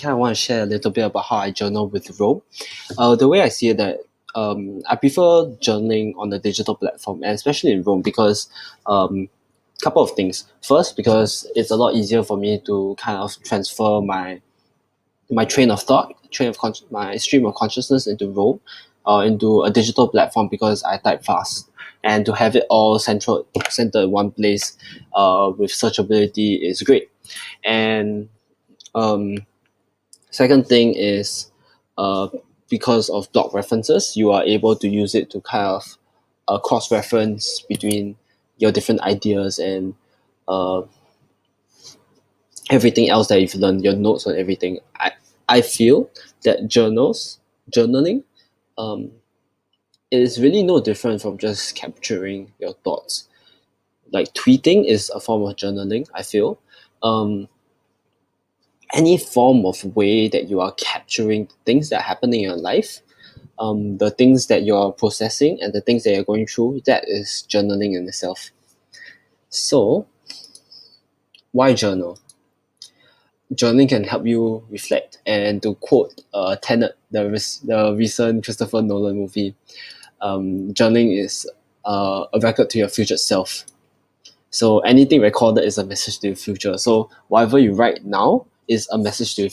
kind of want to share a little bit about how I journal with Rome. The way I see it, that I prefer journaling on the digital platform, and especially in Rome, because couple of things. First, because it's a lot easier for me to kind of transfer my train of thought, my stream of consciousness into Rome, into a digital platform because I type fast, and to have it all centered in one place, with searchability is great. And um, second thing is, uh, because of blog references, you are able to use it to kind of cross reference between your different ideas and uh, everything else that you've learned, your notes on everything. I feel that journaling, um, is really no different from just capturing your thoughts. Like tweeting is a form of journaling, I feel. Um, any form of way that you are capturing things that happen in your life, the things that you're processing and the things that you're going through, that is journaling in itself. So, why journal? Journaling can help you reflect. And to quote Tenet, the recent Christopher Nolan movie, journaling is a record to your future self. So anything recorded is a message to your future. So whatever you write now is a message to your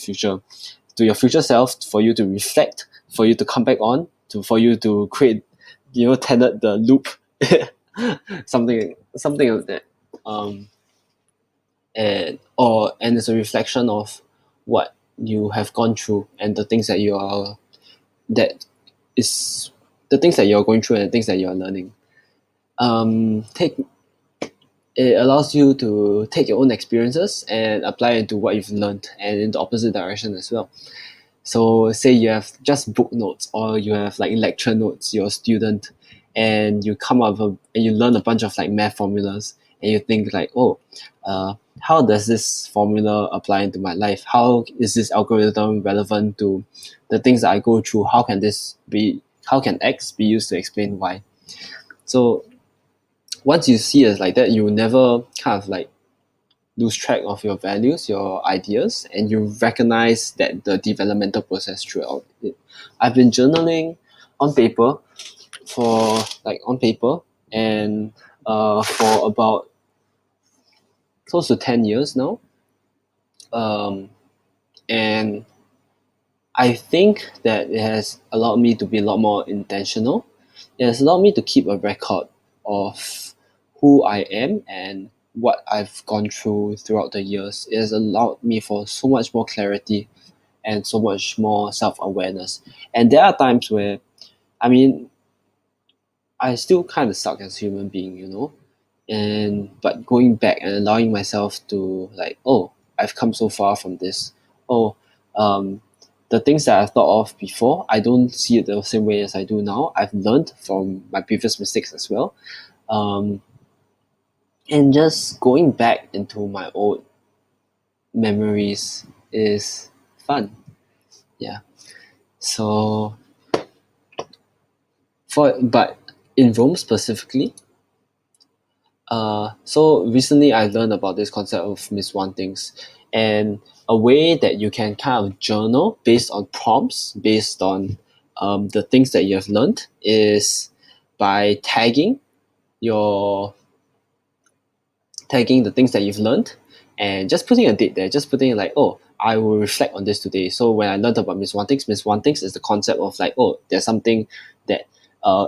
future self, for you to reflect, for you to come back on, for you to create, Tenet the loop, something like that. Um, and it's a reflection of what you have gone through and that is the things that you're going through and the things that you're learning. Take It allows you to take your own experiences and apply it to what you've learned, and in the opposite direction as well. So say you have just book notes, or you have like lecture notes, you're a student, and you come up with and you learn a bunch of like math formulas, and you think like, oh, how does this formula apply into my life? How is this algorithm relevant to the things that I go through? How can X be used to explain Y? So once you see it like that, you will never kind of like lose track of your values, your ideas, and you recognize that the developmental process throughout it. I've been journaling on paper on paper, and for about close to 10 years now. Um, and I think that it has allowed me to be a lot more intentional. It has allowed me to keep a record of who I am and what I've gone through throughout the years. It has allowed me for so much more clarity and so much more self-awareness. And there are times where, I mean, I still kind of suck as a human being, and but going back and allowing myself to like, oh, I've come so far from this. Oh, um, the things that I thought of before, I don't see it the same way as I do now. I've learned from my previous mistakes as well. Um, and just going back into my old memories is fun. Yeah. So but in Rome specifically, so recently I learned about this concept of Miss Things, and a way that you can kind of journal based on prompts, based on the things that you have learned, is by your tagging the things that you've learned and just putting a date there, just putting like, oh, I will reflect on this today. So when I learned about Miss One Things is the concept of like, oh, there's something that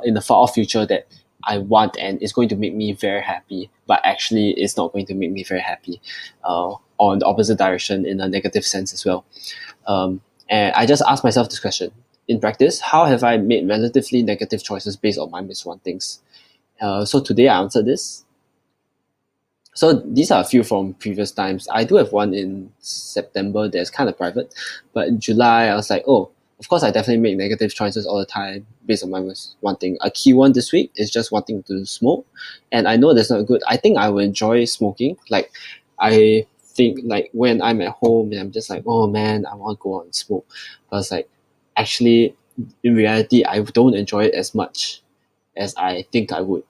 in the far off future that I want and it's going to make me very happy, but actually it's not going to make me very happy, or in the opposite direction in a negative sense as well. And I just asked myself this question: in practice, how have I made relatively negative choices based on my Miss One Things? So today I answered this. So these are a few from previous times. I do have one in September that's kind of private, but in July I was like, oh, of course I definitely make negative choices all the time based on my one thing. A key one this week is just wanting to smoke, and I know that's not good. I think I will enjoy smoking. Like I think like when I'm at home and I'm just like, oh man, I want to go out and smoke. But it's like actually in reality I don't enjoy it as much as I think I would.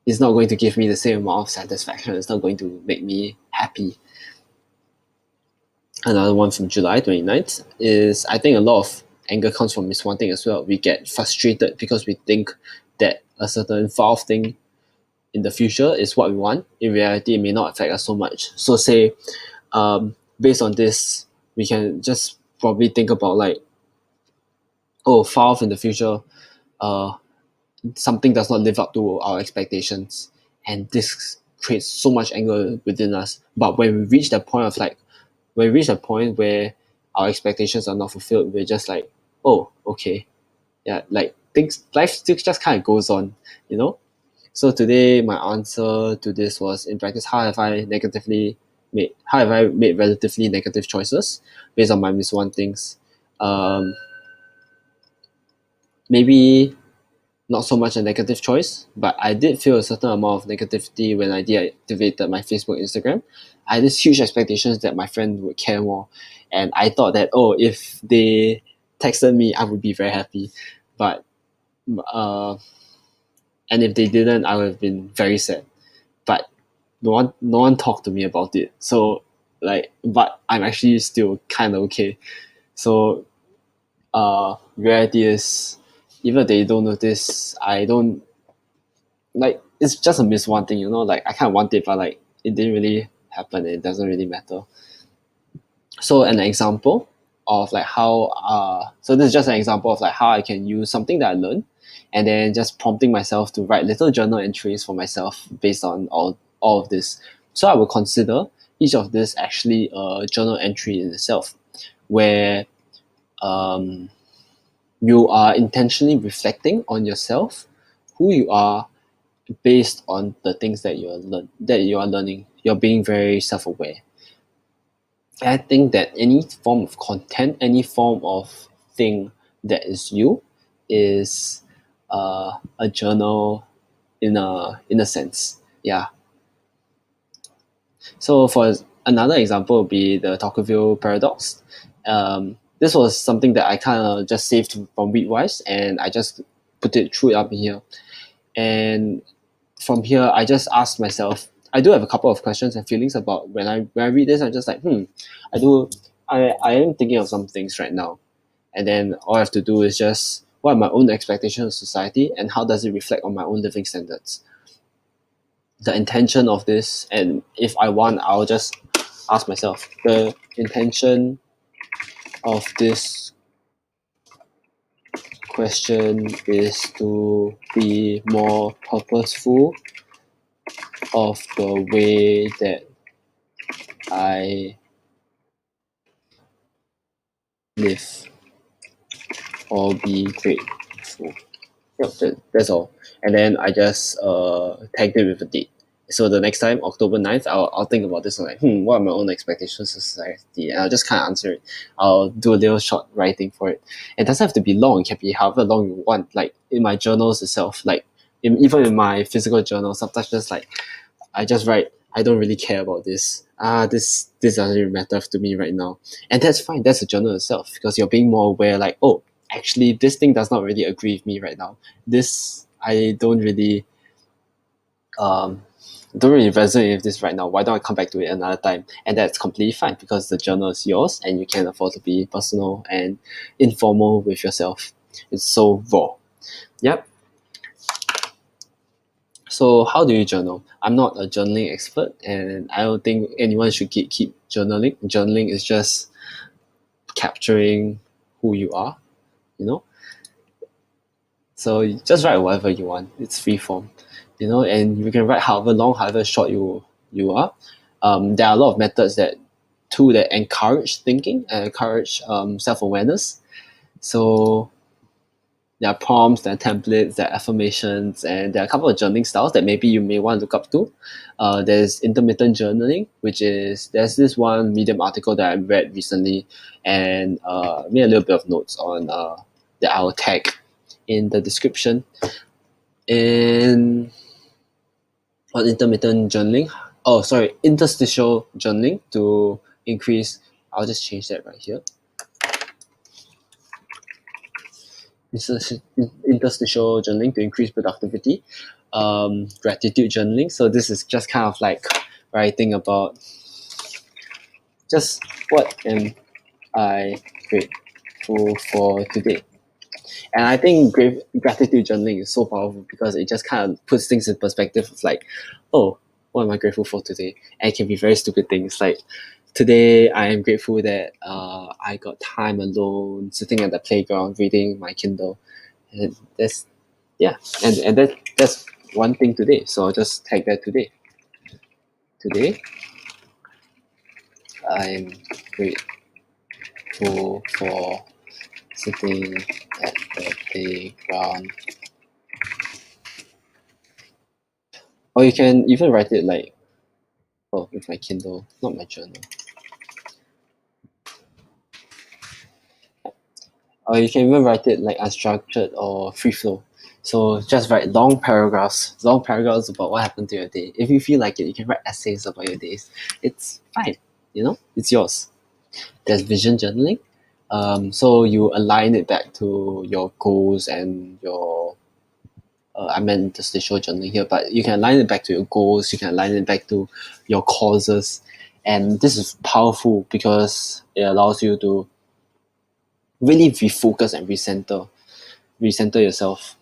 It's not going to give me the same amount of satisfaction. It's not going to make me happy. Another one from July 29th is, I think a lot of anger comes from miswanting as well. We get frustrated because we think that a certain far off thing in the future is what we want. In reality, it may not affect us so much. So say, based on this, we can just probably think about like, oh, far off in the future, uh, something does not live up to our expectations, and this creates so much anger within us. But when we reach the point of like, when we reach a point where our expectations are not fulfilled, we're just like, oh, okay, yeah, like things, life still just kind of goes on, you know. So today, my answer to this was, in practice, how have I made relatively negative choices based on my miswantings? Um, Maybe not so much a negative choice, but I did feel a certain amount of negativity when I deactivated my Facebook, Instagram. I had this huge expectations that my friend would care more, and I thought that, oh, if they texted me, I would be very happy, but uh, and if they didn't, I would have been very sad. But no one talked to me about it. So like, but I'm actually still kind of okay. So reality is, even if they don't notice, I don't, like, it's just a miswanting, you know, like I kind of want it, but like it didn't really happen. It doesn't really matter. So an example of like how so this is just an example of like how I can use something that I learned, and then just prompting myself to write little journal entries for myself based on all of this. So I will consider each of this actually a journal entry in itself, where um, you are intentionally reflecting on yourself, who you are, based on the things that you are learning. You're being very self-aware. I think that any form of content, any form of thing that is you, is a journal in a sense. Yeah. So for another example would be the Tocqueville paradox. This was something that I kind of just saved from Readwise, and I just threw it up here. And from here, I just asked myself. I do have a couple of questions and feelings about when I read this. I'm just like, I do. I am thinking of some things right now, and then all I have to do is just, what are my own expectations of society, and how does it reflect on my own living standards? The intention of this, and if I want, I'll just ask myself, the intention of this question is to be more purposeful of the way that I live, or be grateful. Yep, that's all. And then I just tagged it with a date. So the next time, October 9th, I'll think about this. I'm like, what are my own expectations of society? And I'll just kind of answer it. I'll do a little short writing for it. It doesn't have to be long. It can be however long you want. Like in my journals itself, like even in my physical journal, sometimes just like, I just write, I don't really care about this. This doesn't really matter to me right now. And that's fine. That's a journal itself, because you're being more aware, like, oh, actually this thing does not really agree with me right now. This, I um don't really resonate with this right now. Why don't I come back to it another time? And that's completely fine, because the journal is yours and you can afford to be personal and informal with yourself. It's so raw. Yep. So how do you journal? I'm not a journaling expert, and I don't think anyone should keep journaling. Journaling is just capturing who you are, you know? So you just write whatever you want. It's free form, and you can write however long, however short you are. There are a lot of methods that encourage thinking and encourage self-awareness. So there are prompts, there are templates, there are affirmations, and there are a couple of journaling styles that maybe you may want to look up to. There's intermittent journaling, there's this one Medium article that I read recently, and made a little bit of notes on that I'll tag in the description. And on intermittent journaling, oh sorry, interstitial journaling to increase. I'll just change that right here. Interstitial journaling to increase productivity. Gratitude journaling. So this is just kind of like writing about Just what am I grateful for today? And I think gratitude journaling is so powerful because it just kind of puts things in perspective. It's like, oh, what am I grateful for today? And it can be very stupid things like, today I am grateful that I got time alone, sitting at the playground, reading my Kindle. And that's, yeah, that's one thing today. So I'll just tag that today. Today, I'm grateful for sitting at the playground. Or you can even write it like, oh, with my Kindle, not my journal. Or you can even write it like unstructured or free flow. So just write long paragraphs about what happened to your day. If you feel like it, you can write essays about your days. It's fine, it's yours. There's vision journaling. So you align it back to your goals and your I meant interstitial journaling here, but you can align it back to your goals, you can align it back to your causes. And this is powerful because it allows you to really refocus and recenter yourself.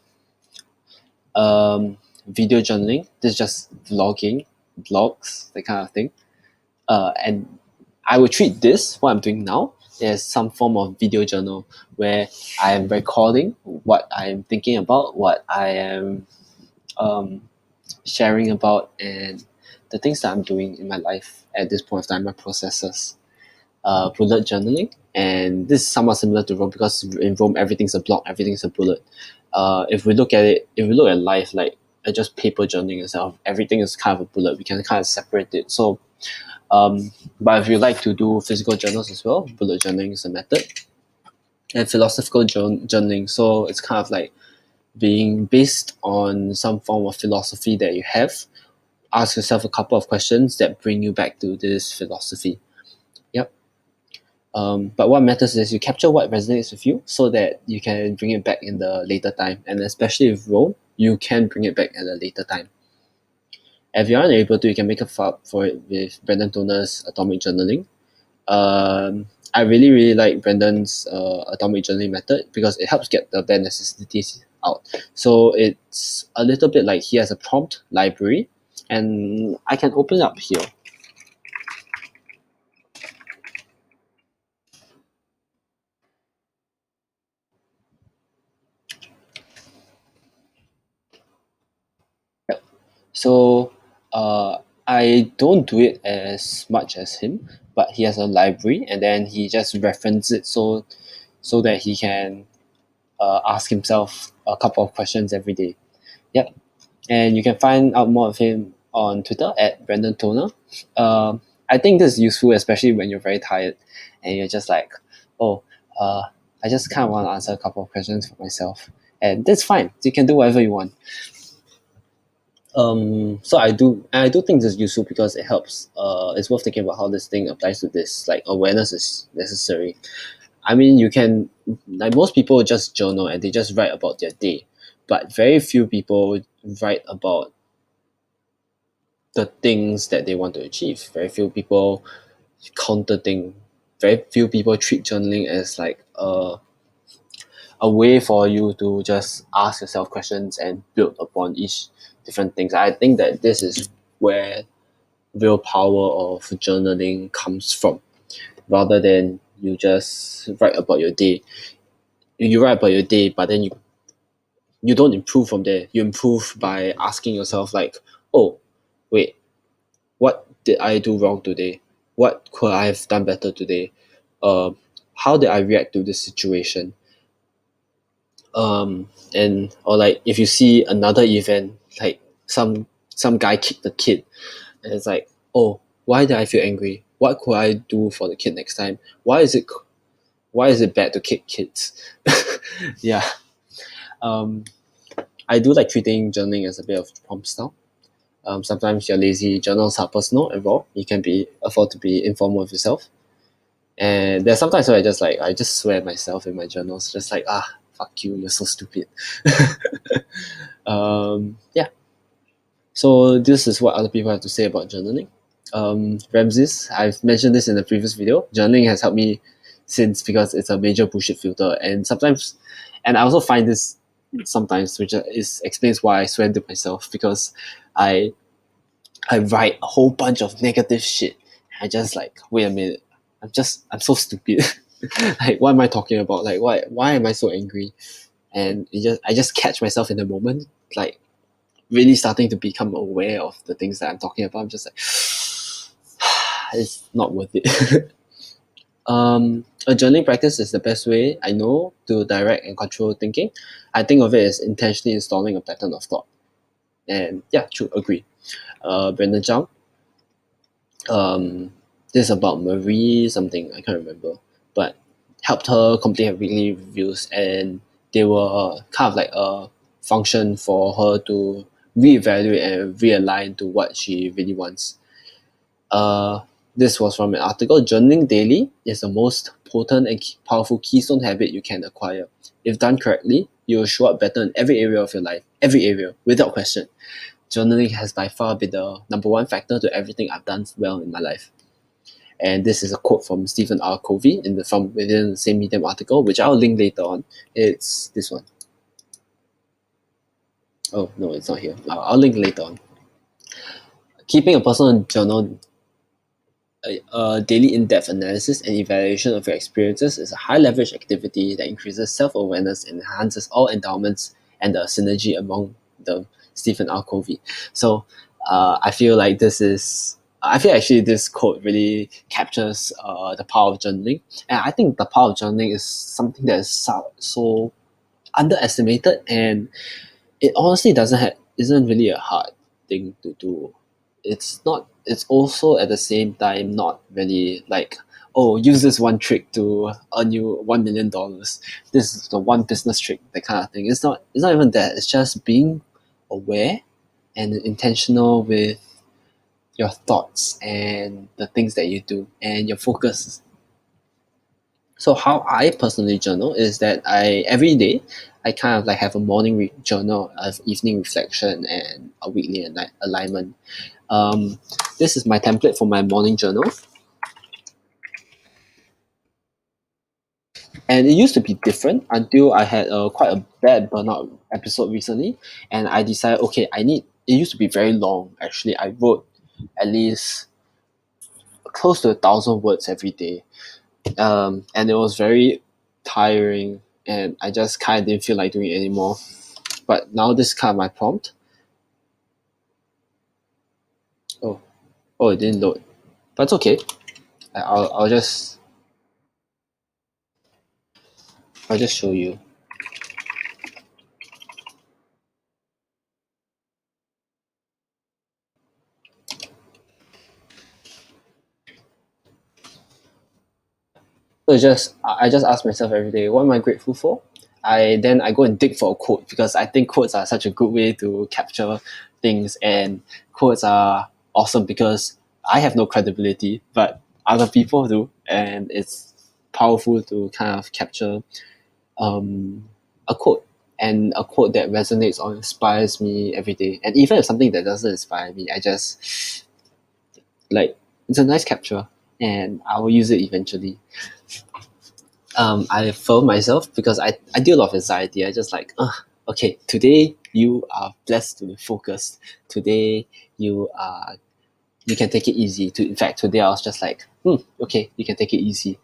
Video journaling, this is just vlogging, vlogs, that kind of thing. And I would treat this, what I'm doing now, as some form of video journal where I am recording what I am thinking about, what I am um, sharing about, and the things that I'm doing in my life at this point of time, my processes. Bullet journaling, and this is somewhat similar to Rome because in Rome everything's a block, everything's a bullet. If we look at life like just paper journaling itself, everything is kind of a bullet. We can kind of separate it. So, but if you like to do physical journals as well, bullet journaling is a method, and philosophical journaling. So it's kind of like being based on some form of philosophy that you have. Ask yourself a couple of questions that bring you back to this philosophy. Yep. But what matters is you capture what resonates with you so that you can bring it back in the later time. And especially with Rome, you can bring it back at a later time. If you aren't able to, you can make a file for it with Brendan Toner's Atomic Journaling. I really, really like Brendan's Atomic Journaling method because it helps get the bare necessities out. So it's a little bit like he has a prompt library, and I can open up here. So uh, I don't do it as much as him, but he has a library and then he just references it so that he can ask himself a couple of questions every day. Yep. And you can find out more of him on Twitter at Brandon Toner. I think this is useful, especially when you're very tired and you're just like, oh, uh, I just kind of want to answer a couple of questions for myself. And that's fine. You can do whatever you want. So I do think this is useful because it helps. It's worth thinking about how this thing applies to this. Like awareness is necessary. I mean, you can, like, most people just journal and they just write about their day, but very few people write about the things that they want to achieve. Very few people counter thing. Very few people treat journaling as like a way for you to just ask yourself questions and build upon each different things. I think that this is where real power of journaling comes from, rather than you just write about your day. You write about your day, but then you don't improve from there. You improve by asking yourself like, oh, wait, what did I do wrong today? What could I have done better today? How did I react to this situation? And or like if you see another event, like some guy kicked the kid, and it's like, oh, why did I feel angry? What could I do for the kid next time? Why is it bad to kick kids? Yeah. um I do like treating journaling as a bit of prompt style. Sometimes you're lazy, journals are personal and raw. You can be afford to be informal with yourself. And there's sometimes where I just swear at myself in my journals, just like, fuck you, you're so stupid. Yeah. So this is what other people have to say about journaling. Ramses, I've mentioned this in the previous video. Journaling has helped me since because it's a major bullshit filter, and sometimes, and I also find this sometimes, which is explains why I swear to myself because I I write a whole bunch of negative shit. I just like, wait a minute, I'm so stupid. Like, what am I talking about? Like, why am I so angry? And I just catch myself in the moment, like really starting to become aware of the things that I'm talking about. I'm just like, it's not worth it. A journaling practice is the best way I know to direct and control thinking. I think of it as intentionally installing a pattern of thought. And yeah, true, agree. Brandon Zhang, um, this is about Marie something, I can't remember, but helped her complete her weekly reviews, and they were kind of like a function for her to reevaluate and realign to what she really wants. Uh, this was from an article. Journaling daily is the most potent and powerful keystone habit you can acquire. If done correctly, you will show up better in every area of your life, every area, without question. Journaling has by far been the number one factor to everything I've done well in my life. And this is a quote from Stephen R. Covey from within the same Medium article, which I'll link later on. It's this one. Oh no, it's not here. I'll link later on. Keeping a personal journal, a daily in-depth analysis and evaluation of your experiences is a high-leverage activity that increases self-awareness and enhances all endowments and the synergy among them. Stephen R. Covey. So I feel like I feel actually this quote really captures the power of journaling, and I think the power of journaling is something that is so underestimated, and it honestly isn't really a hard thing to do. It's not, it's also at the same time not really like, oh, use this one trick to earn you $1 million. This is the one business trick, that kind of thing. It's not even that. It's just being aware and intentional with your thoughts and the things that you do and your focus. So how I personally journal is that I every day I kind of like have a morning journal, of evening reflection, and a weekly alignment. Um, this is my template for my morning journal, and it used to be different until I had quite a bad burnout episode recently, and I decided, okay, I need. It used to be very long. Actually, I wrote at least close to 1,000 words every day, and it was very tiring, and I just kind of didn't feel like doing it anymore. But now this is kind of my prompt. Oh, oh, it didn't load, but it's okay. I'll just show you. So I just ask myself every day, what am I grateful for? I go and dig for a quote because I think quotes are such a good way to capture things, and quotes are awesome because I have no credibility, but other people do, and it's powerful to kind of capture um, a quote, and a quote that resonates or inspires me every day. And even if something that doesn't inspire me, I just like, it's a nice capture, and I will use it eventually. I affirm myself because I deal a lot of anxiety. I just like, okay, today you are blessed to be focused. Today you are you can take it easy. In fact, today I was just like, okay, you can take it easy.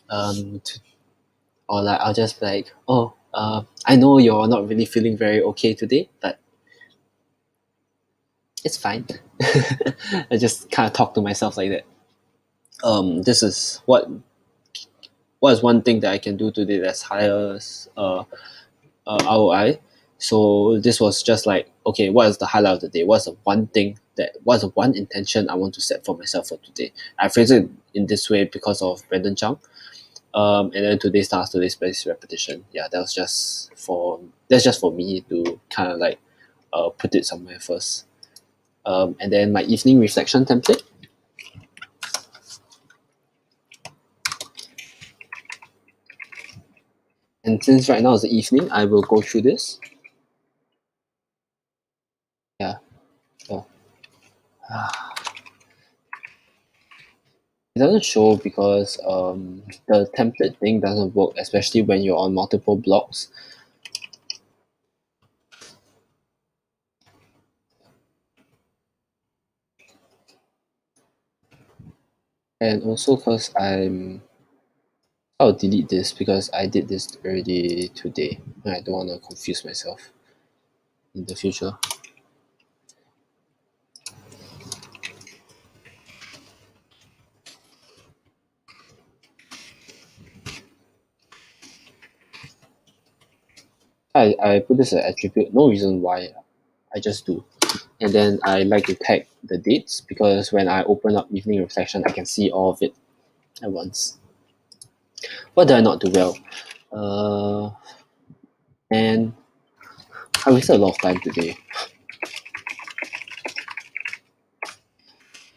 To, or like I'll just be like, oh, I know you're not really feeling very okay today, but it's fine. I just kind of talk to myself like that. This is what is one thing that I can do today that's higher ROI. So this was just like, okay, what is the highlight of the day? What's the one intention I want to set for myself for today? I phrase it in this way because of Brandon Chang. And then today's task, today's space repetition. Yeah, that's just for me to kind of like put it somewhere first. And then my evening reflection template. And since right now is the evening, I will go through this. Yeah. So, doesn't show because the template thing doesn't work, especially when you're on multiple blocks. And also because I'll delete this because I did this already today and I don't want to confuse myself in the future. I put this as an attribute, no reason why, I just do. And then I like to tag the dates because when I open up evening reflection, I can see all of it at once. What did I not do well? And I wasted a lot of time today.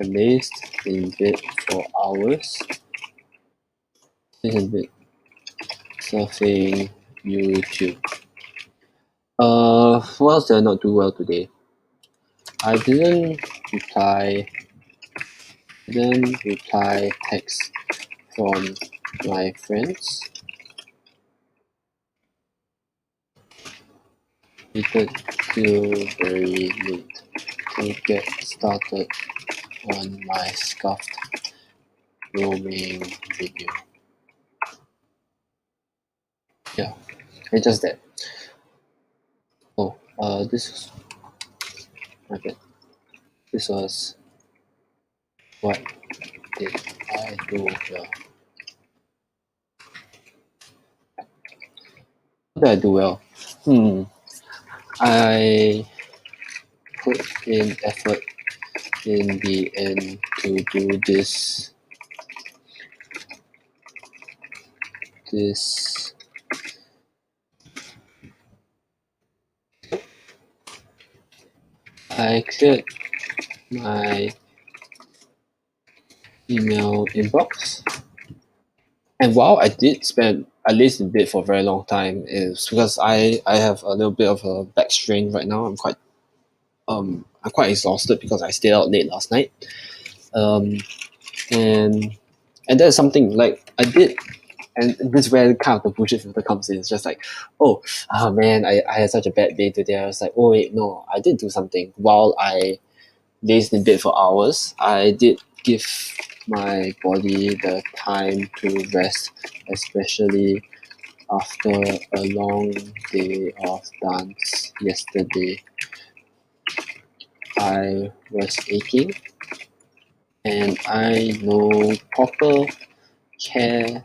I lazed in bed for hours. In bed surfing YouTube. What else did I not do well today? I didn't reply text from my friends. Waited till very late to get started on my scuffed roaming video. Yeah, it's just that. Oh, this was my bad. This was what did I do well? What did I do well? I put in effort in the end to do this I cleared my email inbox. And while I did spend at least a bit for a very long time, is because I have a little bit of a back strain right now. I'm quite exhausted because I stayed out late last night. Um, and and that's something like I did, and this is where kind of the bullshit filter comes in. It's just like, oh man, I had such a bad day today. I was like, oh wait, no, I did do something while I lazed in bed for hours. I did give my body the time to rest, especially after a long day of dance yesterday. I was aching, and I know proper care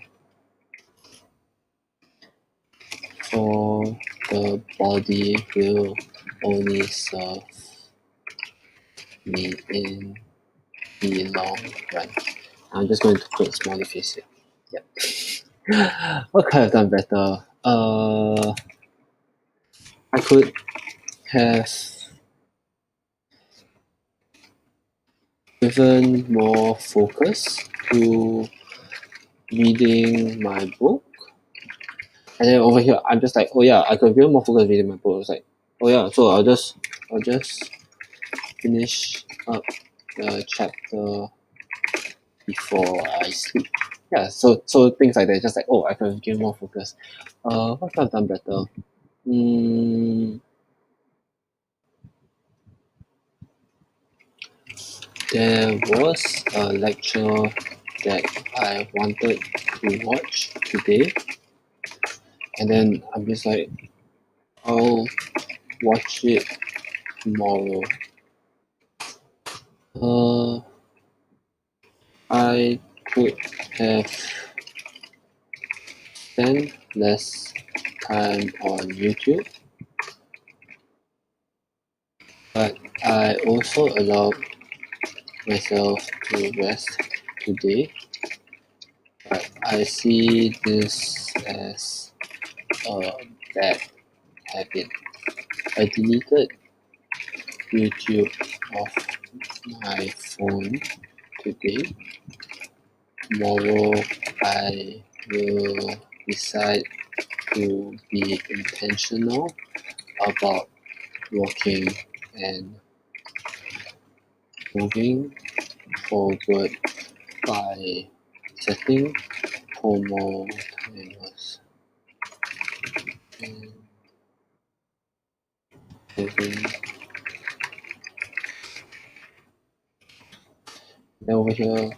for the body will only serve me in the long run. I'm just going to put a smiley face here. Yep. What could I have done better? I could have given more focus to reading my book. And then over here, I'm just like, oh yeah, I could have given more focus reading my book. It's like, oh yeah, so I'll just finish up the chapter before I sleep. Yeah, so things like that, just like, oh, I could have given more focus. What could I have done better? There was a lecture that I wanted to watch today, and then I'm just like, I'll watch it tomorrow. I could have spent less time on YouTube, but I also allowed myself to rest today. But I see this as a bad habit. I deleted YouTube off my phone today. Tomorrow I will decide to be intentional about walking and moving forward by setting homo timers and living. Then over here,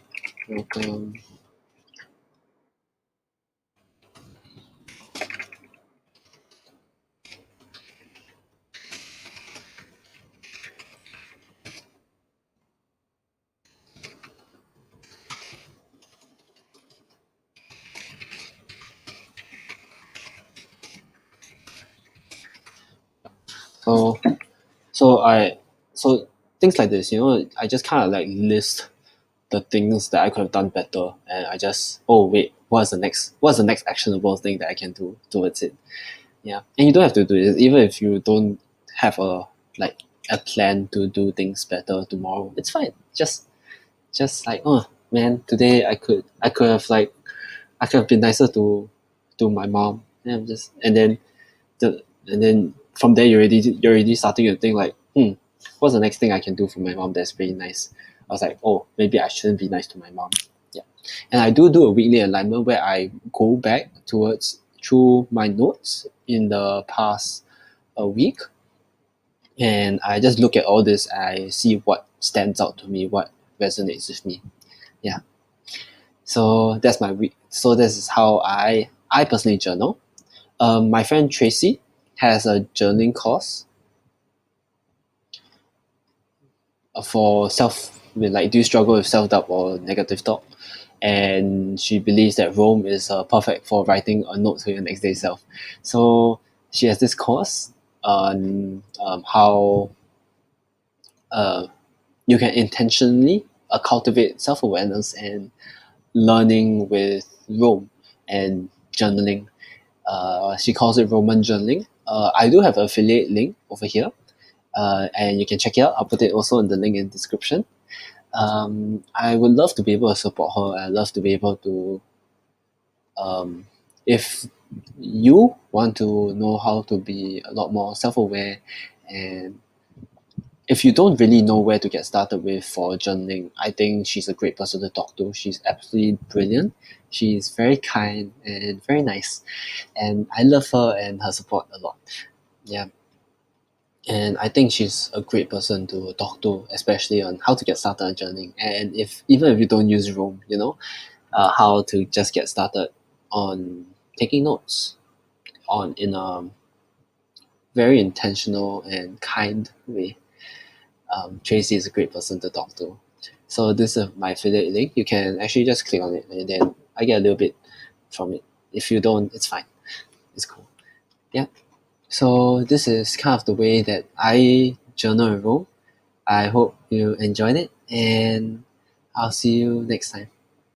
welcome. So so I so things like this, I just kind of like list the things that I could have done better, and I just, oh wait, what's the next actionable thing that I can do towards it. Yeah, and you don't have to do it even if you don't have like a plan to do things better tomorrow. It's fine. Just like, oh man, today I could have been nicer to my mom. And then from there you're already starting to think like, what's the next thing I can do for my mom that's really nice. I was like, oh, maybe I shouldn't be nice to my mom. Yeah. And I do a weekly alignment where I go back towards through my notes in the past a week, and I just look at all this. I see what stands out to me, what resonates with me. Yeah. So that's my week. So this is how I personally journal. My friend Tracy has a journaling course for do you struggle with self-doubt or negative thought, and she believes that Rome is perfect for writing a note to your next day self. So she has this course on how uh, you can intentionally cultivate self-awareness and learning with Rome and journaling. She calls it Roman journaling. I do have an affiliate link over here, and you can check it out. I'll put it also in the link in the description. I would love to be able to support her. I love to be able to, if you want to know how to be a lot more self-aware, and if you don't really know where to get started with for journaling, I think she's a great person to talk to. She's absolutely brilliant. She's very kind and very nice, and I love her and her support a lot. Yeah. And I think she's a great person to talk to, especially on how to get started on journaling. And if even if you don't use Roam, how to just get started on taking notes on in a very intentional and kind way. Tracy is a great person to talk to. So this is my affiliate link. You can actually just click on it, and then I get a little bit from it. If you don't, it's fine. It's cool. Yeah. So this is kind of the way that I journal and roam. I hope you enjoyed it, and I'll see you next time.